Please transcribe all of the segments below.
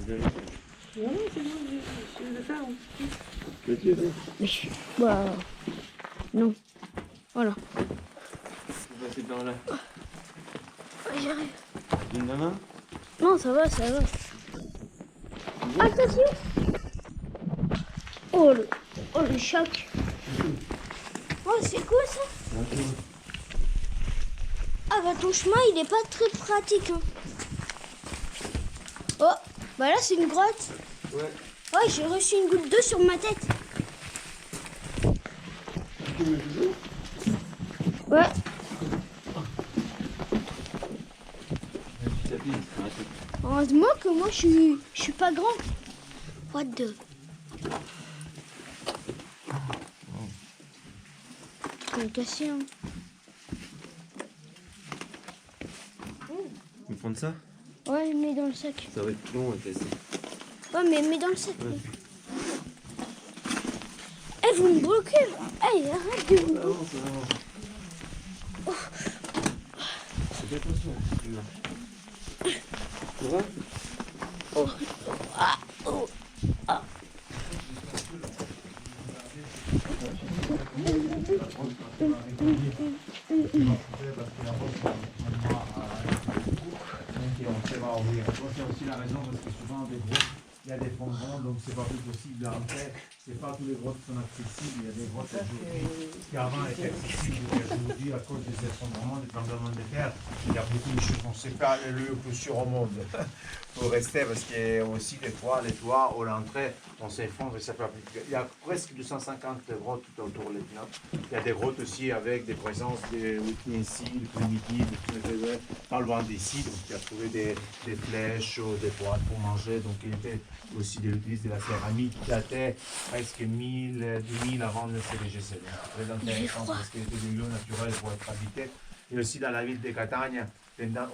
Non, c'est bon, je vais le faire. Bah, non. Voilà. Tu passer par là. J'arrive. Une main. Non, ça va, ça va. Attention. Oh, le choc. Oh, c'est quoi ça? Ah bah ton chemin, il est pas très pratique. Hein. Oh, bah là c'est une grotte. Ouais. Ouais, j'ai reçu une goutte d'eau sur ma tête. Ouais. Heureusement que moi je suis pas grand. What the... On est cassé, hein. Tu veux prendre ça? Ouais, mets dans le sac. Ça va être long à tester. Ouais, mais mets dans le sac. Ouais. Eh, vous me bloquez. Eh, arrête de vous... Non, ça va. Oh. Fais attention. Ça va? Oh. Ah. Oh. Ah. C'est aussi la raison parce que souvent des grottes, il y a des fondements, donc c'est pas plus possible à entrer. C'est pas tous les grottes qui sont accessibles. Il y a des grottes qui avant étaient accessibles aujourd'hui à cause des effondrements, des tremblements de terre. Il y a beaucoup de choses. On ne sait pas le lieu plus sûr au monde pour rester parce qu'il y a aussi des toits, les toits où l'entrée, on s'effondre et ça peut appliquer. Il y a presque 250 grottes tout autour de l'Etna. Il y a des grottes aussi avec des présences de utensils primitifs, pas loin d'ici. Donc il a trouvé des flèches, des poils pour manger. Donc il était aussi de l'utilisation de la céramique qui datait presque 2000 avant le CDGC. Donc très intéressant parce qu'il était des lieux naturels pour être habités. Et aussi dans la ville de Catagne,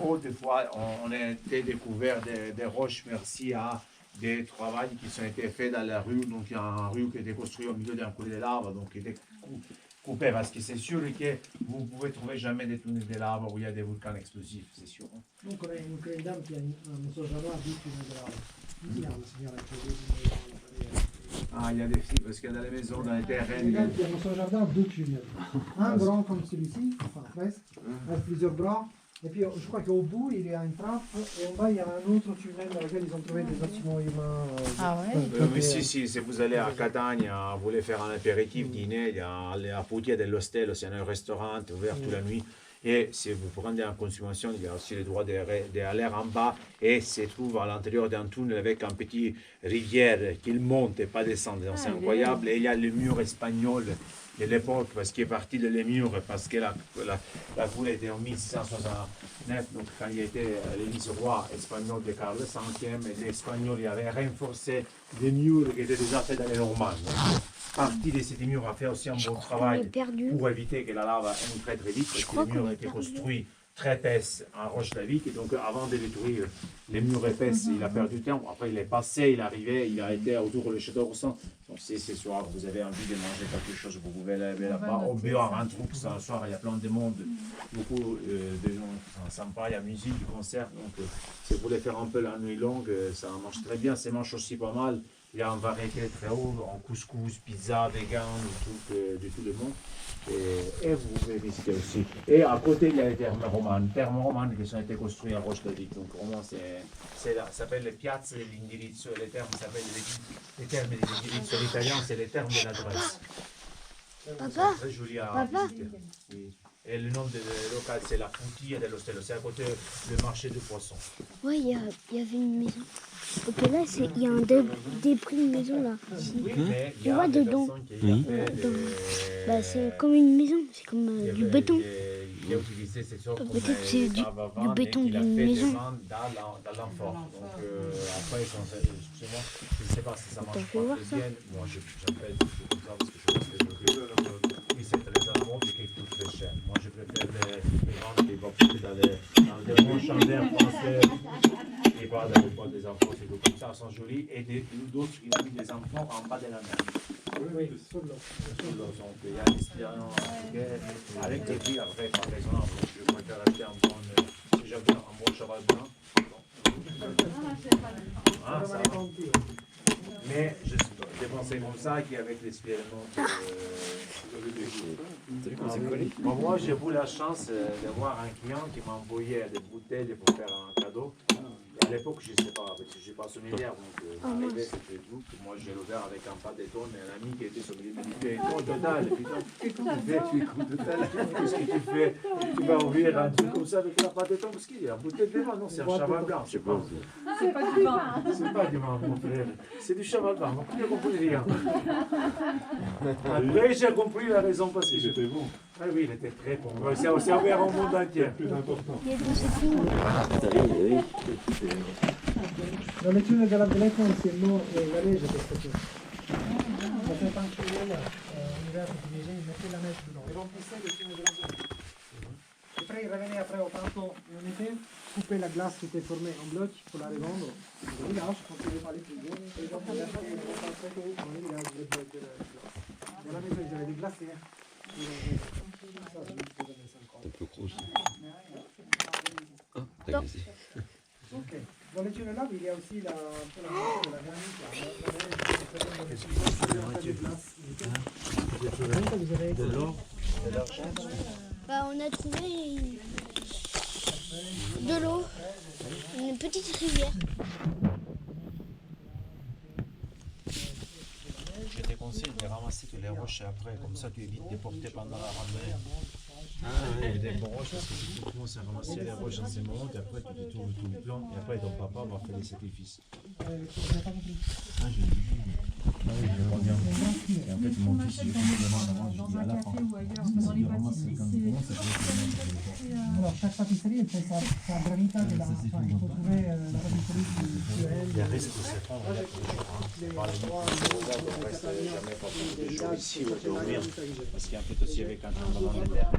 autrefois, on a été découvert des roches merci à des travaux qui ont été faits dans la rue. Donc il y a une rue qui a été construite au milieu d'un coulée de lave, donc qui était coupé parce que c'est sûr que vous ne pouvez trouver jamais des tunnels de lave où il y a des volcans explosifs, c'est sûr. Donc on a une dame qui a un Musojaba a dit tunnel de lave. Qui a la signora qui Ah, il y a des filles, parce que dans les maisons, dans les terrains. Il y a dans son jardin deux tunnels. Un grand comme celui-ci, enfin presque, avec plusieurs bras. Et puis je crois qu'au bout, il y a une trappe, et en bas, il y a un autre tunnel dans lequel ils ont trouvé des bâtiments humains. Ah ouais? Oui, si vous allez à Catagne, vous voulez faire un apéritif, dîner, il y a à Putia dell'Ostello, c'est un restaurant ouvert toute la nuit. Et si vous prenez en consommation, il y a aussi le droit d'aller en bas et se trouve à l'intérieur d'un tunnel avec un petit rivière qui monte et pas descend. C'est incroyable. Et il y a le mur espagnol de l'époque parce qu'il est parti de les murs parce que la cour était en 1669. Donc quand il était le roi espagnol de Carlos V, et les Espagnols avaient renforcé des murs qui étaient déjà faits dans les Normands. Partie de ces murs a fait aussi un bon travail pour éviter que la lave entre très très vite, parce que les murs étaient construits très épaisses en roche lavique, et donc avant de détruire les murs épaisses, il a perdu du temps. Après il est passé, il est arrivé, il a été autour du château Roussan. Donc si ce soir vous avez envie de manger quelque chose, vous pouvez aller là-bas, au boire un truc, ce soir il y a plein de monde, beaucoup de gens qui sont sympas, il y a musique, du concert, donc si vous voulez faire un peu la nuit longue, ça marche très bien, ça marche aussi pas mal. Il y a une variété très haute, en couscous, pizza, vegan, de tout le monde. Et vous pouvez visiter aussi. Et à côté, il y a les thermes romanes qui ont été construits à Roche de Vic. Donc vraiment, ça s'appelle les piazze dell'indirizzo. Les termes s'appellent les termes de l'indirizzo. L'italien, c'est les termes de l'adresse. Papa? C'est très joli à visiter. Oui. Et le nom du local, c'est la Putia dell'Ostello. C'est à côté du marché de poissons. Ouais, il y avait une maison. Ok, là, il y a un débris de maison, là. Ici. Oui, mais il y On a voit des dedans. personnes qui ont fait Bah, c'est comme une maison, c'est comme du béton. Il a utilisé ces sortes comme Peut-être que c'est du béton qu'il a d'une fait maison. des ventes dans l'enfort. Donc après, excusez-moi, je ne sais pas si ça marche fais pas voir très ça. bien. Moi, j'appelle tout ça parce que je pense que oui, c'est très amoureux et qui coûte très cher. Moi, je préfère les ventes qui vont coûter dans des bons chandelles français. Et voilà, dans le bois des enfants, c'est comme ça, elles sont jolies. Et d'autres, il a mis des enfants en bas de la mer. Oui, sur l'eau. Donc il y a l'expérience avec des prix après pas raisonnable. Je préfère acheter un bon, si j'avais un bon cheval blanc. Ah, ça vraiment va. gentil. Mais je c'est comme ça qu'avec l'expérience. Bon, moi, j'ai eu la chance d'avoir un client qui m'a envoyé des bouteilles pour faire un cadeau. À l'époque, je ne sais pas, parce que je ne suis pas sommelière, donc arrivé, c'était tout. Moi, j'ai ouvert avec un pâté-ton, mais un ami qui était sommelier me dit pâté-ton total. Qu'est-ce que tu fais? Tu vas ouvrir un truc comme ça avec la pâté-ton, parce qu'il y a un bouteille de vin, non, c'est un chaval blanc, c'est pas. C'est pas du vin. C'est pas du vin, mon frère. C'est du cheval blanc. Donc, il n'a compris rien. Après, j'ai compris la raison parce que C'était bon. Ah oui, il était très bon. C'est aussi ouvert au monde entier. Plus important. Il y a des settings. La lettura della telefono insieme la legge questo qui. La fai anche quella, univers tunisienne, mettez la mettre dedans. Et remplissez le film de la glace. Après, il revenait après au printemps et en été, couper la glace qui était formée en bloc pour la revendre au village, quand il n'est pas les plus gros. Et les gens qui achetaient les repas très tôt dans les villages, les blocs de la glace. Dans la maison, ils avaient des glacières. Ça, je ne sais jamais ça encore. Un peu gros. Ok. Dans les tunnels-là, il y a aussi la granite. De l'eau. Bah, on a trouvé de l'eau, une petite rivière. Je te conseille de ramasser toutes les roches après, comme ça tu évites de porter pendant la randonnée. Et des bonnes roches, parce que si tu commences à ramasser les roches en ce moment, et après tu te trouves tout le plan, et après ton papa va faire les sacrifices. Et en fait, mon fils, il est complètement avant, je dis à la fin. Dans les pâtisseries, Alors, chaque pâtisserie, elle fait sa granita. Il faut trouver la pâtisserie qui aime. Il risque de se prendre la c'est pas les micros on reste jamais pas de jours ici ou dormir. Parce qu'en fait aussi avec un tremblement de terre,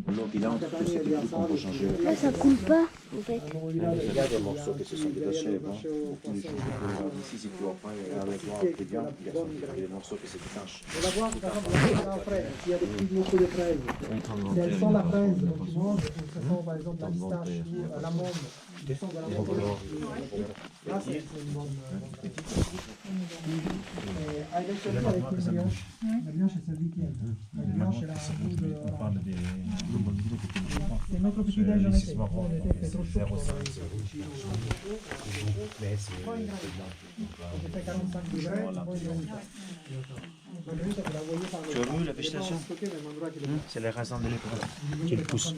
l'eau qui entre, c'est des trucs qu'on peut changer. Là, ça coule pas, en fait. Il y a des morceaux qui se sont détachés, bon, ici si tu vois pas, il y a avec moi, c'est bien, il y a des morceaux qui se détachent. On va voir, par exemple, la fraise. S'il y a des petits morceaux de fraise. Si elles sont la fraise, donc tu manges, ou ce sont par exemple la pistache ou l'amande, qui sont de la là, c'est une bonne pratique. Et elle est servie avec une brioche. La brioche est servie tiède. La brioche, elle a un goût de... On parle des bonnes idées que tu ne pas. C'est notre petit déj en été. En été, c'est trop chaud. Mais c'est J'ai fait 45 degrés, poi je l'ai la granita, te la voyais par Tu as vu la végétation? C'est les racines de l'épaule qui le poussent.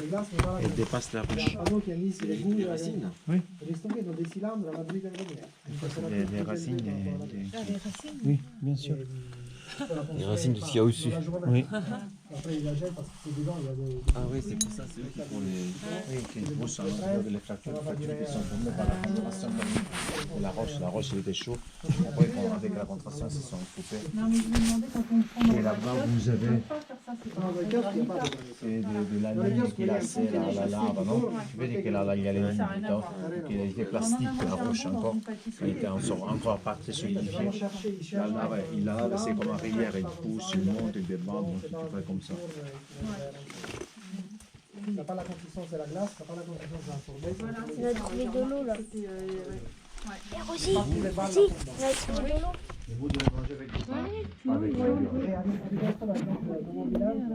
Elle dépasse la Il y roche. a un panneau qui a mis les goûts. Les racines? Oui. Elle est stockée dans des cylindres à Madrid et Venise. Les racines Oui, bien sûr. Les racines de ce qu'il y a au-dessus. Oui. Après, ils la jettent parce que c'est dedans, il y a des... Ah oui, c'est pour ça, c'est eux qui font les. Oui, qui poussent en dehors de les fractures qui sont formées par la concentration de la roche. La roche, elle était chaude. Après, avec la contraction, ils se sont coupés. Non, mais je me demandais quand on prend dans Et le là-bas, kiosque, vous avez on peut pas faire ça, c'est Dans pas le kiosque, il n'y a pas de... c'est de l'anime qui a laissé la lave, non? Tu veux dire que là, il y a l'humidité, qu'il était plastique, la roche encore. Elle était encore partie solidifiée. La lave, il la lave, c'est comme une rivière, il pousse, il monte, il débat, donc tu fais comme ça. Ça n'a pas la consistance de la glace, ça n'a pas la consistance d'un sorbet. Voilà, On c'est a ça. trouvé de l'eau, là. C'était, Et aussi, Pas tous les balles, si, on a trouvé de l'eau. Et vous devez manger avec du pain. Avec Et avec dans mon village,